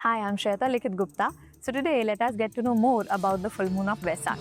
Hi, I'm Shweta Likit Gupta. So today let us get to know more about the full moon of Vesak.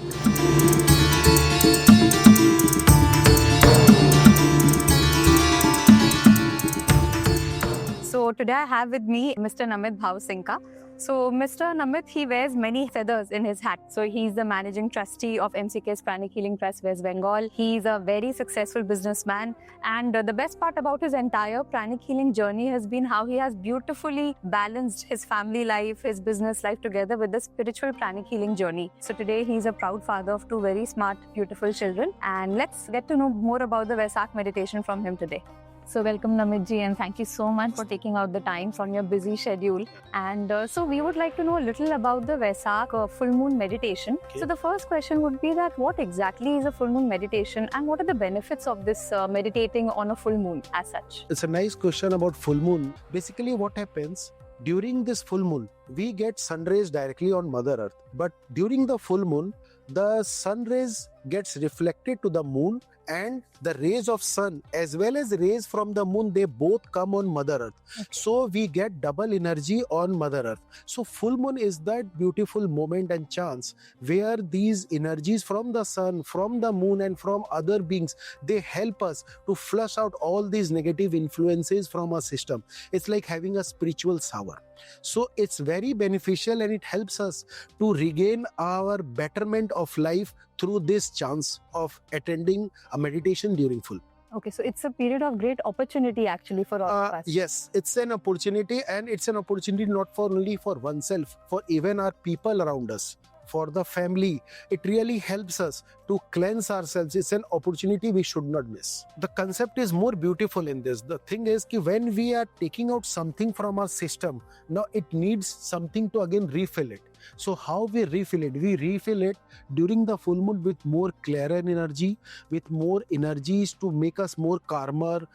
So today I have with me Mr. Namit Bhavsingka. So Mr. Namit, he wears many feathers in his hat. So he's the managing trustee of MCK's Pranic Healing Trust West Bengal. He's a very successful businessman. And the best part about his entire Pranic Healing journey has been how he has beautifully balanced his family life, his business life together with the spiritual Pranic Healing journey. So today he's a proud father of two very smart, beautiful children. And let's get to know more about the Vesak meditation from him today. So welcome Namit ji, and thank you so much for taking out the time from your busy schedule. And so we would like to know a little about the Vesak full moon meditation. Okay. So the first question would be that what exactly is a full moon meditation and what are the benefits of this meditating on a full moon as such? It's a nice question about full moon. Basically, what happens during this full moon, we get sun rays directly on Mother Earth. But during the full moon, the sun rays gets reflected to the moon, and the rays of sun as well as rays from the moon, they both come on Mother Earth. Okay. So we get double energy on Mother Earth. So full moon is that beautiful moment and chance where these energies from the sun, from the moon, and from other beings, they help us to flush out all these negative influences from our system. It's like having a spiritual shower. So it's very beneficial, and it helps us to regain our betterment of life through this chance of attending a meditation during full. Okay, so it's a period of great opportunity actually for all of us. Yes, it's an opportunity, and it's an opportunity not for only for oneself, for even our people around us, for the family. It really helps us to cleanse ourselves. It's an opportunity we should not miss. The concept is more beautiful in this. The thing is that when we are taking out something from our system, now it needs something to again refill it. So how we refill it? We refill it during the full moon with more clearer energy, with more energies to make us more calmer,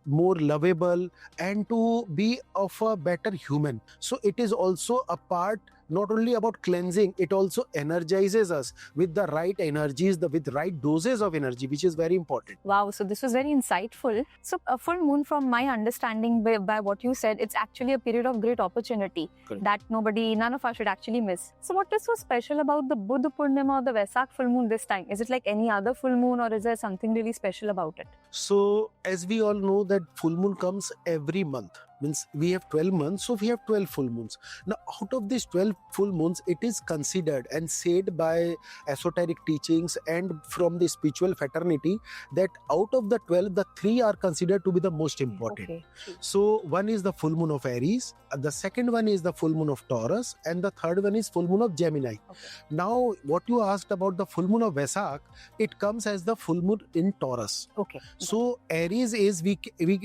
more lovable, and to be of a better human. So it is also a part not only about cleansing, it also energizes us with the right energies, with right doses of energy, which is very important. Wow, so this was very insightful. So a full moon, from my understanding by what you said, it's actually a period of great opportunity. Correct. That none of us should actually miss. So what is so special about the Buddha Purnima or the Vesak full moon this time? Is it like any other full moon, or is there something really special about it? So as we all know that full moon comes every month. Means we have 12 months, so we have 12 full moons. Now out of these 12 full moons, it is considered and said by esoteric teachings and from the spiritual fraternity that out of the 12, the 3 are considered to be the most important. Okay. So one is the full moon of Aries, the second one is the full moon of Taurus, and the third one is full moon of Gemini. Okay. Now what you asked about the full moon of Vesak, it comes as the full moon in Taurus. Okay. So Aries is, we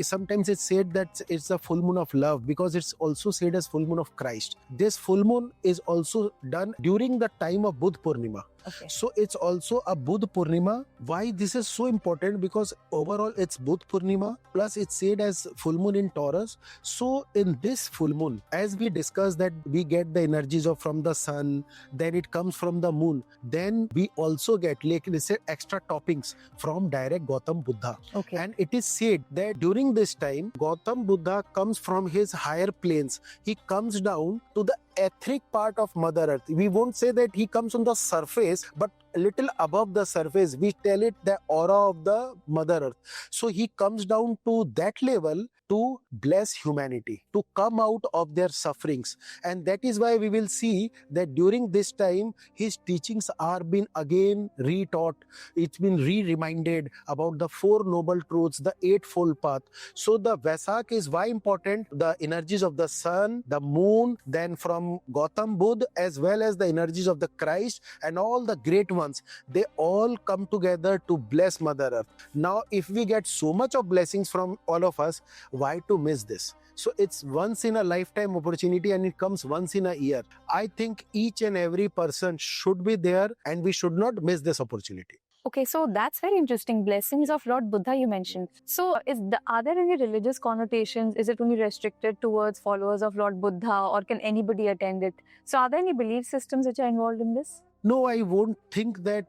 sometimes it's said that it's the full moon of love, because it's also said as full moon of Christ. This full moon is also done during the time of Buddha Purnima. Okay. So it's also a Buddha Purnima. Why this is so important? Because overall it's Buddha Purnima, plus it's said as full moon in Taurus. So in this full moon, as we discussed that we get the energies of from the sun, then it comes from the moon, then we also get, like they say, extra toppings from direct Gautam Buddha. Okay. And it is said that during this time, Gautam Buddha comes from his higher planes. He comes down to the etheric part of Mother Earth. We won't say that he comes on the surface, but a little above the surface. We tell it the aura of the Mother Earth. So he comes down to that level to bless humanity, to come out of their sufferings. And that is why we will see that during this time, his teachings are being again retaught. It's been re-reminded about the 4 noble truths, the 8-fold path. So the Vesak is why important? The energies of the sun, the moon, then from Gautam Buddha, as well as the energies of the Christ and all the great ones, they all come together to bless Mother Earth. Now, if we get so much of blessings from all of us, why to miss this? So it's once in a lifetime opportunity, and it comes once in a year. I think each and every person should be there, and we should not miss this opportunity. Okay, so that's very interesting. Blessings of Lord Buddha you mentioned. So are there any religious connotations? Is it only restricted towards followers of Lord Buddha, or can anybody attend it? So are there any belief systems which are involved in this? No, I won't think that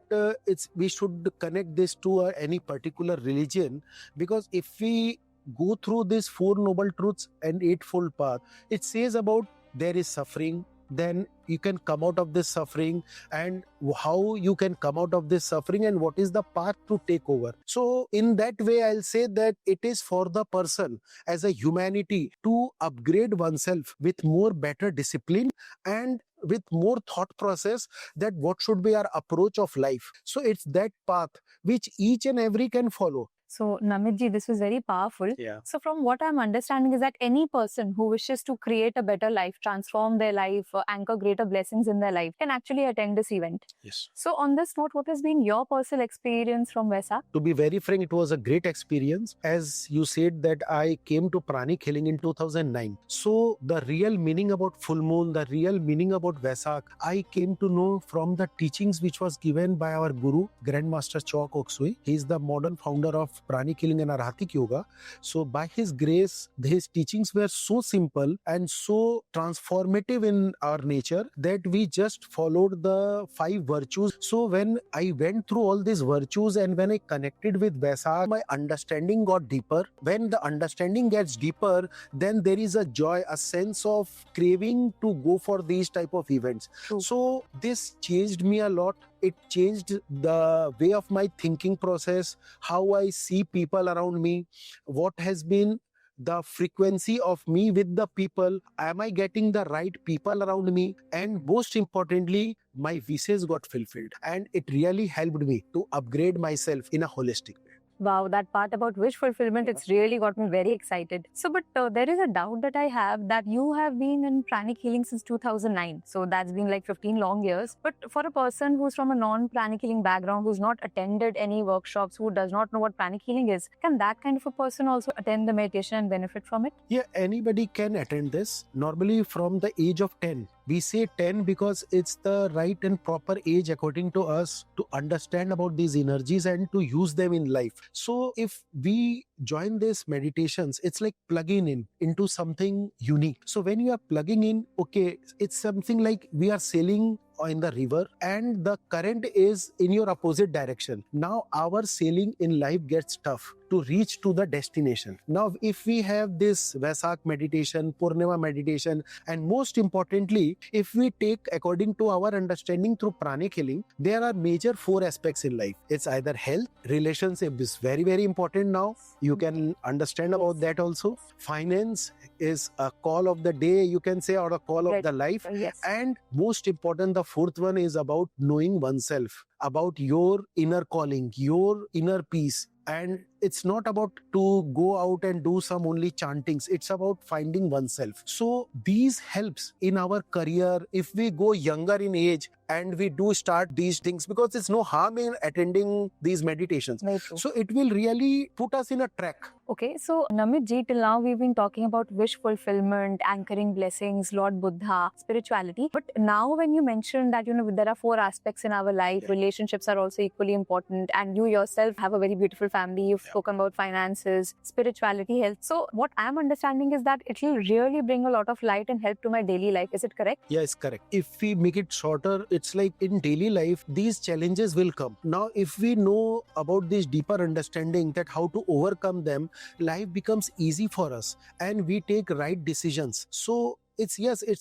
we should connect this to any particular religion, because if we go through these 4 noble truths and 8-fold path, it says about there is suffering, then you can come out of this suffering, and how you can come out of this suffering, and what is the path to take over. So in that way, I'll say that it is for the person as a humanity to upgrade oneself with more better discipline and with more thought process, that what should be our approach of life. So it's that path which each and every can follow. So, Namitji, this was very powerful. Yeah. So, from what I'm understanding is that any person who wishes to create a better life, transform their life, anchor greater blessings in their life, can actually attend this event. Yes. So, on this note, what has been your personal experience from Vesak? To be very frank, it was a great experience. As you said that I came to Prani Healing in 2009. So the real meaning about full moon, the real meaning about Vesak, I came to know from the teachings which was given by our Guru, Grandmaster Chok Oksui. He is the modern founder of Prani Healing and Arhatic Yoga. So by his grace, his teachings were so simple and so transformative in our nature that we just followed the 5 virtues. So when I went through all these virtues and when I connected with Vesak, my understanding got deeper. When the understanding gets deeper, then there is a joy, a sense of craving to go for these type of events. True. So this changed me a lot. It changed the way of my thinking process, how I see people around me, what has been the frequency of me with the people. Am I getting the right people around me? And most importantly, my wishes got fulfilled. And it really helped me to upgrade myself in a holistic way. Wow, that part about wish fulfillment, it's really got me very excited. So, but there is a doubt that I have that you have been in pranic healing since 2009. So that's been like 15 long years. But for a person who's from a non-pranic healing background, who's not attended any workshops, who does not know what pranic healing is, can that kind of a person also attend the meditation and benefit from it? Yeah, anybody can attend this. Normally from the age of 10. We say 10 because it's the right and proper age according to us to understand about these energies and to use them in life. So if we join these meditations, it's like plugging in into something unique. So when you are plugging in, okay, it's something like we are sailing in the river and the current is in your opposite direction. Now our sailing in life gets tough to reach to the destination. Now if we have this Vesak meditation, Purnima meditation, and most importantly, if we take according to our understanding through pranic healing, there are major 4 aspects in life. It's either health, relationship is very, very important now. You can understand about that also. Finance is a call of the day, you can say, or a call of the life. Yes. And most important, the 4th one is about knowing oneself, about your inner calling, your inner peace. And it's not about to go out and do some only chantings. It's about finding oneself. So these helps in our career if we go younger in age and we do start these things, because there's no harm in attending these meditations. Very true. So it will really put us in a track. Okay, so Namit ji, till now we've been talking about wish fulfillment, anchoring blessings, Lord Buddha, spirituality. But now when you mentioned that, there are 4 aspects in our life, relationships are also equally important, and you yourself have a very beautiful family, you've spoken about finances, spirituality, health. So what I'm understanding is that it will really bring a lot of light and help to my daily life. Is it correct? Yes, correct. If we make it shorter, it's like in daily life, these challenges will come. Now, if we know about this deeper understanding that how to overcome them, life becomes easy for us and we take right decisions. So it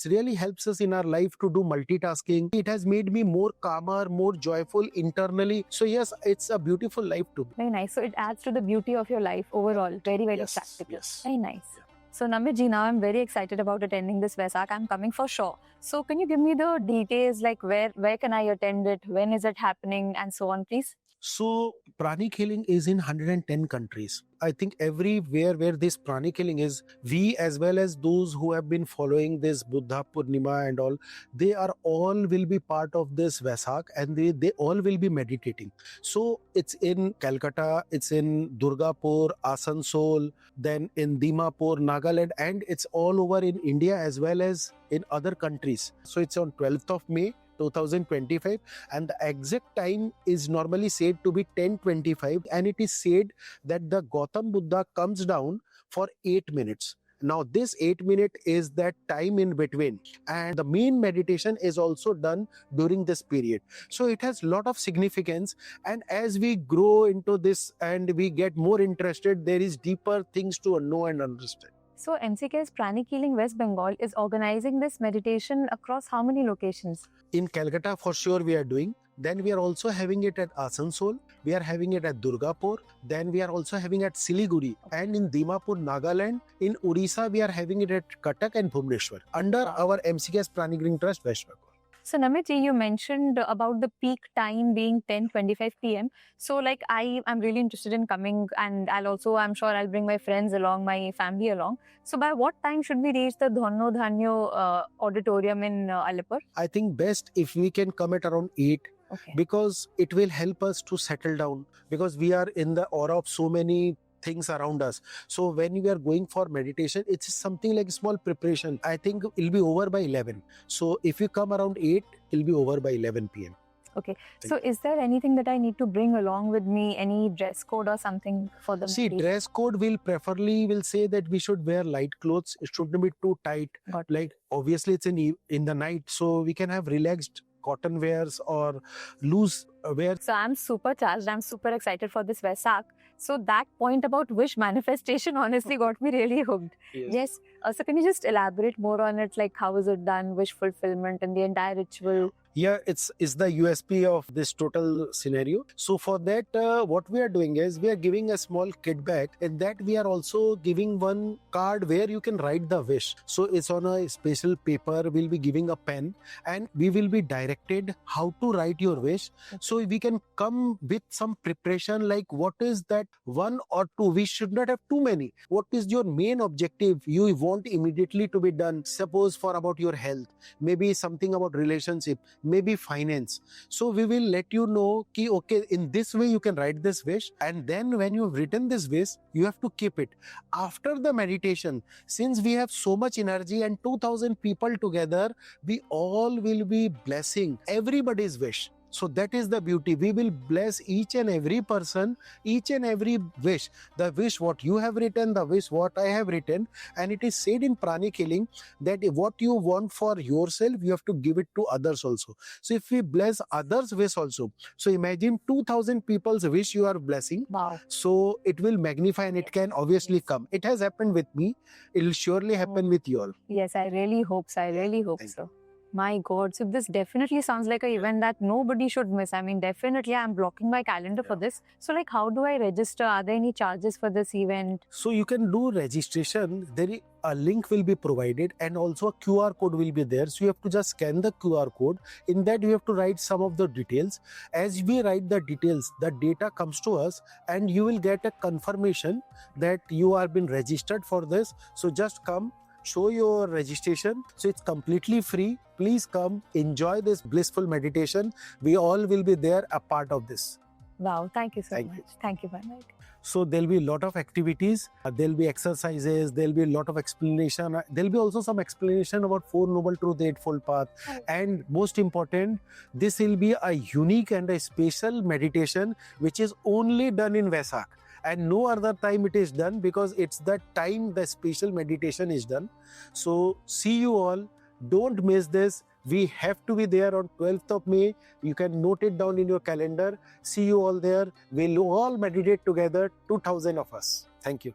really helps us in our life to do multitasking. It has made me more calmer, more joyful internally. So yes, it's a beautiful life to be. Very nice. So it adds to the beauty of your life overall. Very, very practical. Yes. Very nice. Yeah. So Namit ji, now I'm very excited about attending this Vesak. I'm coming for sure. So can you give me the details, like where can I attend it, when is it happening, and so on, please? So pranic healing is in 110 countries. I think everywhere where this pranic healing is, we as well as those who have been following this Buddha Purnima and all, they are all will be part of this Vesak, and they all will be meditating. So it's in Calcutta, it's in Durgapur, Asansol, then in Dimapur, Nagaland, and it's all over in India as well as in other countries. So it's on 12th of May 2025, and the exact time is normally said to be 10:25, and it is said that the Gautam Buddha comes down for 8 minutes. Now this 8 minute is that time in between, and the main meditation is also done during this period. So it has a lot of significance, and as we grow into this and we get more interested, there is deeper things to know and understand. So MCK's Pranic Healing West Bengal is organizing this meditation across how many locations? In Calcutta, for sure, we are doing. Then we are also having it at Asansol. We are having it at Durgapur. Then we are also having at Siliguri. And in Dimapur, Nagaland. In Odisha, we are having it at Cuttack and Bhubaneswar under our MCK's Pranic Healing Trust West Bengal. So Namit ji, you mentioned about the peak time being 10:25 p.m. So like I am really interested in coming, and I'm sure I'll bring my friends along, my family along. So by what time should we reach the Dhanno Dhanyo auditorium in Alipur? I think best if we can come at around 8, Okay. because it will help us to settle down, because we are in the aura of so many things around us. So when we are going for meditation, it's something like small preparation. I think it'll be over by 11. So if you come around 8, it'll be over by 11 p.m. Okay. So is there anything that I need to bring along with me? Any dress code or something for the See, meditation? dress code will say that we should wear light clothes. It shouldn't be too tight. Got it. Like obviously it's in the night, so we can have relaxed cotton wears or loose wears. So I'm super charged. I'm super excited for this Vesak. So that point about wish manifestation honestly got me really hooked. Yes. So can you just elaborate more on it? Like how is it done? Wish fulfillment and the entire ritual. Yeah, it's the USP of this total scenario. So for that, what we are doing is we are giving a small kit bag, and that we are also giving one card where you can write the wish. So it's on a special paper. We'll be giving a pen, and we will be directed how to write your wish. So we can come with some preparation, like what is that 1 or 2. We should not have too many. What is your main objective you want immediately to be done? Suppose for about your health, maybe something about relationship, maybe finance. So we will let you know ki, okay, in this way you can write this wish, and then when you've written this wish, you have to keep it. After the meditation, since we have so much energy and 2,000 people together, we all will be blessing everybody's wish. So that is the beauty. We will bless each and every person, each and every wish. The wish what you have written, the wish what I have written. And it is said in Pranic Healing that what you want for yourself, you have to give it to others also. So if we bless others' wish also, so imagine 2,000 people's wish you are blessing. Wow. So it will magnify, and it can obviously come. It has happened with me. It will surely happen with you all. Yes, I really hope so. I really hope Thank so. My God. So this definitely sounds like an event that nobody should miss. I mean, definitely I'm blocking my calendar for this. So like, how do I register? Are there any charges for this event? So you can do registration. A link will be provided, and also a QR code will be there. So you have to just scan the QR code. In that you have to write some of the details. As we write the details, the data comes to us, and you will get a confirmation that you are been registered for this. So just come, show your registration. So it's completely free. Please come, enjoy this blissful meditation. We all will be there, a part of this. Wow. Thank you so Thank much. you. Thank you, Mike. So there'll be a lot of activities, there'll be exercises, there'll be a lot of explanation. There'll be also some explanation about Four Noble Truth, Eightfold Path. And most important, this will be a unique and a special meditation which is only done in Vesak. And no other time it is done, because it's the time the special meditation is done. So see you all. Don't miss this. We have to be there on 12th of May. You can note it down in your calendar. See you all there. We'll all meditate together, 2,000 of us. Thank you.